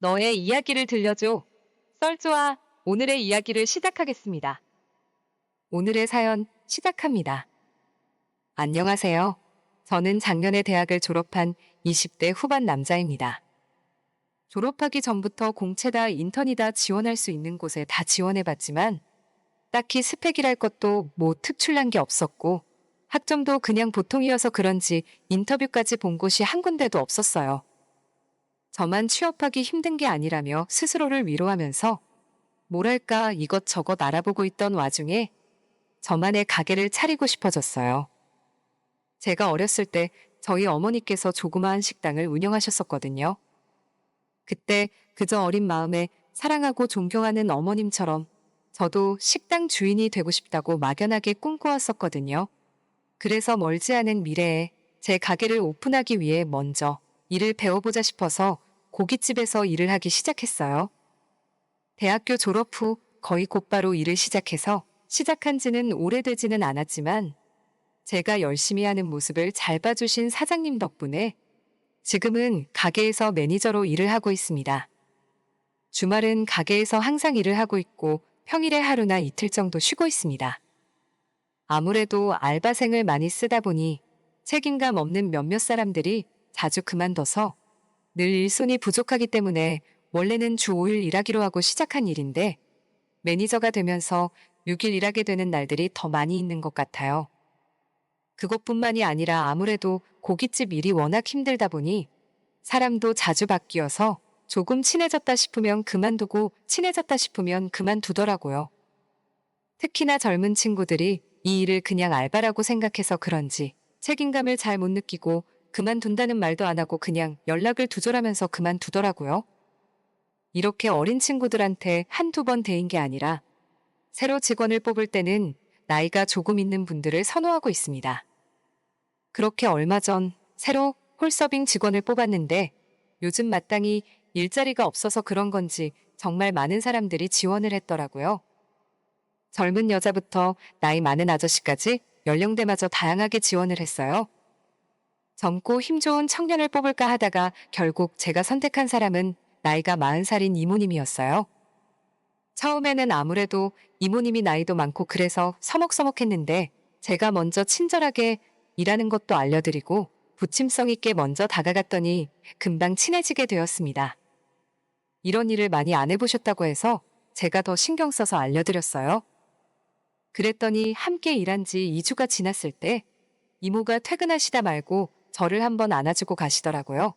너의 이야기를 들려줘. 썰주와 오늘의 이야기를 시작하겠습니다. 오늘의 사연 시작합니다. 안녕하세요. 저는 작년에 대학을 졸업한 20대 후반 남자입니다. 졸업하기 전부터 공채다 인턴이다 지원할 수 있는 곳에 다 지원해봤지만 딱히 스펙이랄 것도 뭐 특출난 게 없었고 학점도 그냥 보통이어서 그런지 인터뷰까지 본 곳이 한 군데도 없었어요. 저만 취업하기 힘든 게 아니라며 스스로를 위로하면서 뭐랄까 이것저것 알아보고 있던 와중에 저만의 가게를 차리고 싶어졌어요. 제가 어렸을 때 저희 어머니께서 조그마한 식당을 운영하셨었거든요. 그때 그저 어린 마음에 사랑하고 존경하는 어머님처럼 저도 식당 주인이 되고 싶다고 막연하게 꿈꾸었었거든요. 그래서 멀지 않은 미래에 제 가게를 오픈하기 위해 먼저 일을 배워보자 싶어서 고깃집에서 일을 하기 시작했어요. 대학교 졸업 후 거의 곧바로 일을 시작해서 시작한 지는 오래되지는 않았지만 제가 열심히 하는 모습을 잘 봐주신 사장님 덕분에 지금은 가게에서 매니저로 일을 하고 있습니다. 주말은 가게에서 항상 일을 하고 있고 평일에 하루나 이틀 정도 쉬고 있습니다. 아무래도 알바생을 많이 쓰다 보니 책임감 없는 몇몇 사람들이 자주 그만둬서 늘 일손이 부족하기 때문에 원래는 주 5일 일하기로 하고 시작한 일인데 매니저가 되면서 6일 일하게 되는 날들이 더 많이 있는 것 같아요. 그것뿐만이 아니라 아무래도 고깃집 일이 워낙 힘들다 보니 사람도 자주 바뀌어서 조금 친해졌다 싶으면 그만두고 친해졌다 싶으면 그만두더라고요. 특히나 젊은 친구들이 이 일을 그냥 알바라고 생각해서 그런지 책임감을 잘 못 느끼고 그만둔다는 말도 안 하고 그냥 연락을 두절하면서 그만두더라고요. 이렇게 어린 친구들한테 한두 번 대인 게 아니라 새로 직원을 뽑을 때는 나이가 조금 있는 분들을 선호하고 있습니다. 그렇게 얼마 전 새로 홀서빙 직원을 뽑았는데 요즘 마땅히 일자리가 없어서 그런 건지 정말 많은 사람들이 지원을 했더라고요. 젊은 여자부터 나이 많은 아저씨까지 연령대마저 다양하게 지원을 했어요. 젊고 힘 좋은 청년을 뽑을까 하다가 결국 제가 선택한 사람은 나이가 40살인 이모님이었어요. 처음에는 아무래도 이모님이 나이도 많고 그래서 서먹서먹했는데 제가 먼저 친절하게 일하는 것도 알려드리고 부침성 있게 먼저 다가갔더니 금방 친해지게 되었습니다. 이런 일을 많이 안 해보셨다고 해서 제가 더 신경 써서 알려드렸어요. 그랬더니 함께 일한 지 2주가 지났을 때 이모가 퇴근하시다 말고 저를 한번 안아주고 가시더라고요.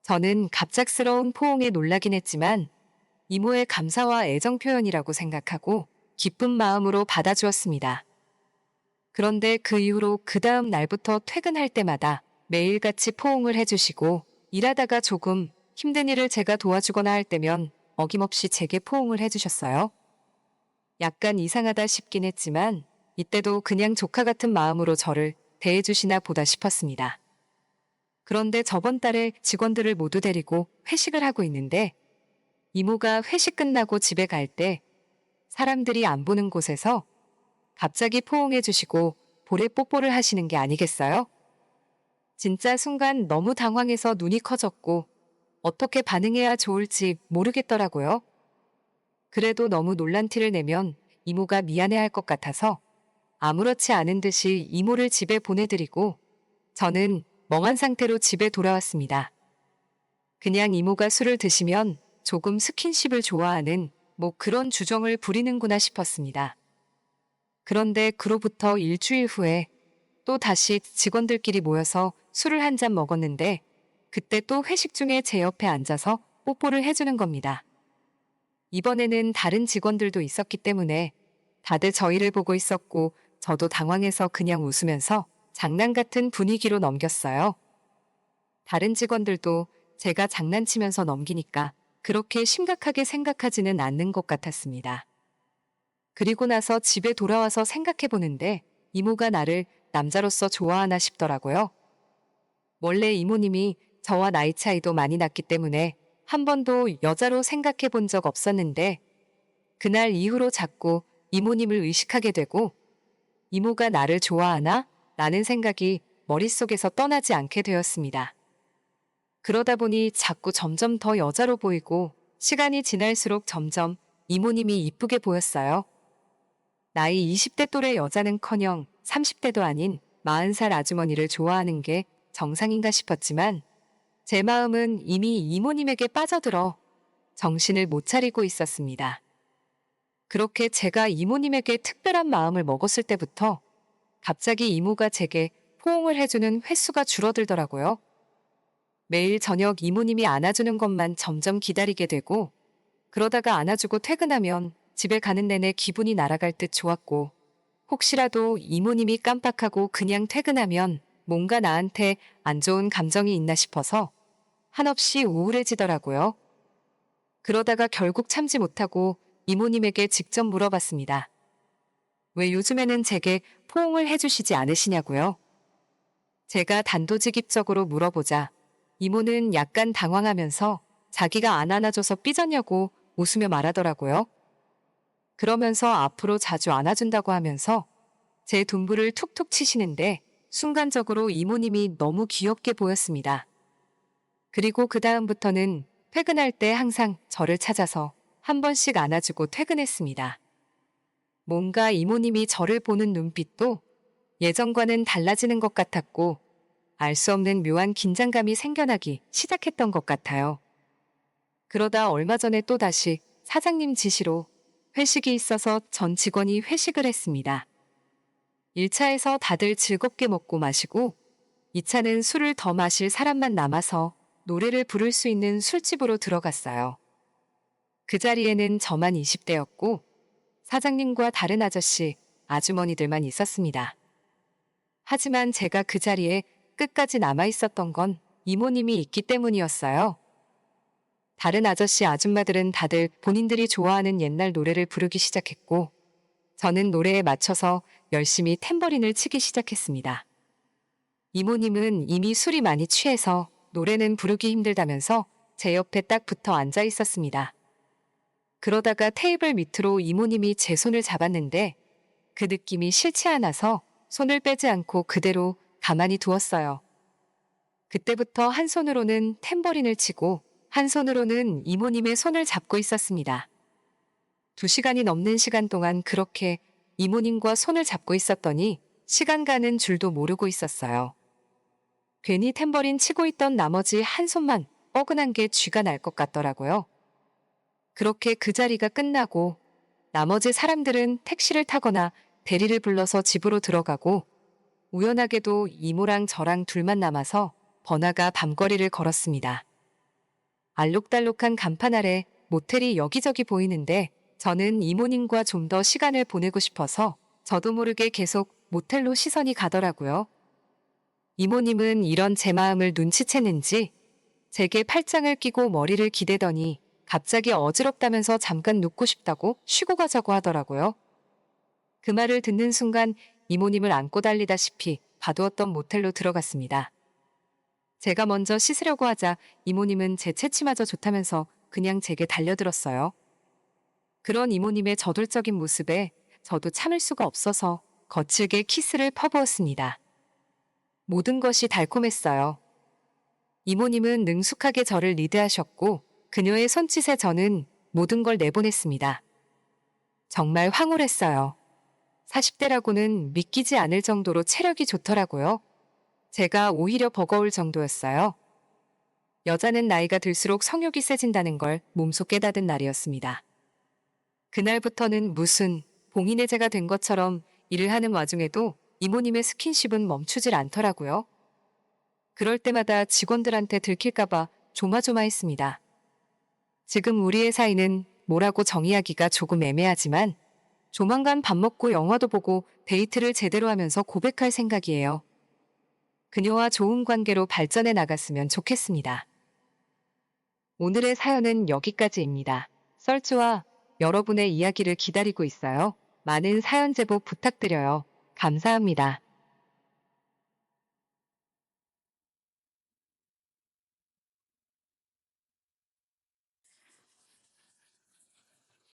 저는 갑작스러운 포옹에 놀라긴 했지만 이모의 감사와 애정 표현이라고 생각하고 기쁜 마음으로 받아주었습니다. 그런데 그 이후로 그 다음 날부터 퇴근할 때마다 매일같이 포옹을 해주시고 일하다가 조금 힘든 일을 제가 도와주거나 할 때면 어김없이 제게 포옹을 해주셨어요. 약간 이상하다 싶긴 했지만 이때도 그냥 조카 같은 마음으로 저를 대해주시나 보다 싶었습니다. 그런데 저번 달에 직원들을 모두 데리고 회식을 하고 있는데 이모가 회식 끝나고 집에 갈 때 사람들이 안 보는 곳에서 갑자기 포옹해 주시고 볼에 뽀뽀를 하시는 게 아니겠어요? 진짜 순간 너무 당황해서 눈이 커졌고 어떻게 반응해야 좋을지 모르겠더라고요. 그래도 너무 놀란 티를 내면 이모가 미안해할 것 같아서 아무렇지 않은 듯이 이모를 집에 보내드리고 저는 멍한 상태로 집에 돌아왔습니다. 그냥 이모가 술을 드시면 조금 스킨십을 좋아하는 뭐 그런 주정을 부리는구나 싶었습니다. 그런데 그로부터 일주일 후에 또 다시 직원들끼리 모여서 술을 한 잔 먹었는데 그때 또 회식 중에 제 옆에 앉아서 뽀뽀를 해주는 겁니다. 이번에는 다른 직원들도 있었기 때문에 다들 저희를 보고 있었고 저도 당황해서 그냥 웃으면서 장난 같은 분위기로 넘겼어요. 다른 직원들도 제가 장난치면서 넘기니까 그렇게 심각하게 생각하지는 않는 것 같았습니다. 그리고 나서 집에 돌아와서 생각해 보는데 이모가 나를 남자로서 좋아하나 싶더라고요. 원래 이모님이 저와 나이 차이도 많이 났기 때문에 한 번도 여자로 생각해 본 적 없었는데 그날 이후로 자꾸 이모님을 의식하게 되고 이모가 나를 좋아하나? 라는 생각이 머릿속에서 떠나지 않게 되었습니다. 그러다 보니 자꾸 점점 더 여자로 보이고 시간이 지날수록 점점 이모님이 이쁘게 보였어요. 나이 20대 또래 여자는커녕 30대도 아닌 40살 아주머니를 좋아하는 게 정상인가 싶었지만 제 마음은 이미 이모님에게 빠져들어 정신을 못 차리고 있었습니다. 그렇게 제가 이모님에게 특별한 마음을 먹었을 때부터 갑자기 이모가 제게 포옹을 해주는 횟수가 줄어들더라고요. 매일 저녁 이모님이 안아주는 것만 점점 기다리게 되고 그러다가 안아주고 퇴근하면 집에 가는 내내 기분이 날아갈 듯 좋았고 혹시라도 이모님이 깜빡하고 그냥 퇴근하면 뭔가 나한테 안 좋은 감정이 있나 싶어서 한없이 우울해지더라고요. 그러다가 결국 참지 못하고 이모님에게 직접 물어봤습니다. 왜 요즘에는 제게 포옹을 해주시지 않으시냐고요? 제가 단도직입적으로 물어보자 이모는 약간 당황하면서 자기가 안 안아줘서 삐졌냐고 웃으며 말하더라고요. 그러면서 앞으로 자주 안아준다고 하면서 제 둔부를 툭툭 치시는데 순간적으로 이모님이 너무 귀엽게 보였습니다. 그리고 그 다음부터는 퇴근할 때 항상 저를 찾아서 한 번씩 안아주고 퇴근했습니다. 뭔가 이모님이 저를 보는 눈빛도 예전과는 달라지는 것 같았고 알 수 없는 묘한 긴장감이 생겨나기 시작했던 것 같아요. 그러다 얼마 전에 또다시 사장님 지시로 회식이 있어서 전 직원이 회식을 했습니다. 1차에서 다들 즐겁게 먹고 마시고 2차는 술을 더 마실 사람만 남아서 노래를 부를 수 있는 술집으로 들어갔어요. 그 자리에는 저만 20대였고 사장님과 다른 아저씨, 아주머니들만 있었습니다. 하지만 제가 그 자리에 끝까지 남아 있었던 건 이모님이 있기 때문이었어요. 다른 아저씨, 아줌마들은 다들 본인들이 좋아하는 옛날 노래를 부르기 시작했고 저는 노래에 맞춰서 열심히 탬버린을 치기 시작했습니다. 이모님은 이미 술이 많이 취해서 노래는 부르기 힘들다면서 제 옆에 딱 붙어 앉아 있었습니다. 그러다가 테이블 밑으로 이모님이 제 손을 잡았는데 그 느낌이 싫지 않아서 손을 빼지 않고 그대로 가만히 두었어요. 그때부터 한 손으로는 탬버린을 치고 한 손으로는 이모님의 손을 잡고 있었습니다. 2시간이 넘는 시간 동안 그렇게 이모님과 손을 잡고 있었더니 시간 가는 줄도 모르고 있었어요. 괜히 탬버린 치고 있던 나머지 한 손만 뻐근한 게 쥐가 날 것 같더라고요. 그렇게 그 자리가 끝나고 나머지 사람들은 택시를 타거나 대리를 불러서 집으로 들어가고 우연하게도 이모랑 저랑 둘만 남아서 번화가 밤거리를 걸었습니다. 알록달록한 간판 아래 모텔이 여기저기 보이는데 저는 이모님과 좀 더 시간을 보내고 싶어서 저도 모르게 계속 모텔로 시선이 가더라고요. 이모님은 이런 제 마음을 눈치챘는지 제게 팔짱을 끼고 머리를 기대더니 갑자기 어지럽다면서 잠깐 눕고 싶다고 쉬고 가자고 하더라고요. 그 말을 듣는 순간 이모님을 안고 달리다시피 봐두었던 모텔로 들어갔습니다. 제가 먼저 씻으려고 하자 이모님은 제 체치마저 좋다면서 그냥 제게 달려들었어요. 그런 이모님의 저돌적인 모습에 저도 참을 수가 없어서 거칠게 키스를 퍼부었습니다. 모든 것이 달콤했어요. 이모님은 능숙하게 저를 리드하셨고 그녀의 손짓에 저는 모든 걸 내보냈습니다. 정말 황홀했어요. 40대라고는 믿기지 않을 정도로 체력이 좋더라고요. 제가 오히려 버거울 정도였어요. 여자는 나이가 들수록 성욕이 세진다는 걸 몸소 깨닫은 날이었습니다. 그날부터는 무슨 봉인의 제가 된 것처럼 일을 하는 와중에도 이모님의 스킨십은 멈추질 않더라고요. 그럴 때마다 직원들한테 들킬까봐 조마조마했습니다. 지금 우리의 사이는 뭐라고 정의하기가 조금 애매하지만 조만간 밥 먹고 영화도 보고 데이트를 제대로 하면서 고백할 생각이에요. 그녀와 좋은 관계로 발전해 나갔으면 좋겠습니다. 오늘의 사연은 여기까지입니다. 썰주와 여러분의 이야기를 기다리고 있어요. 많은 사연 제보 부탁드려요. 감사합니다.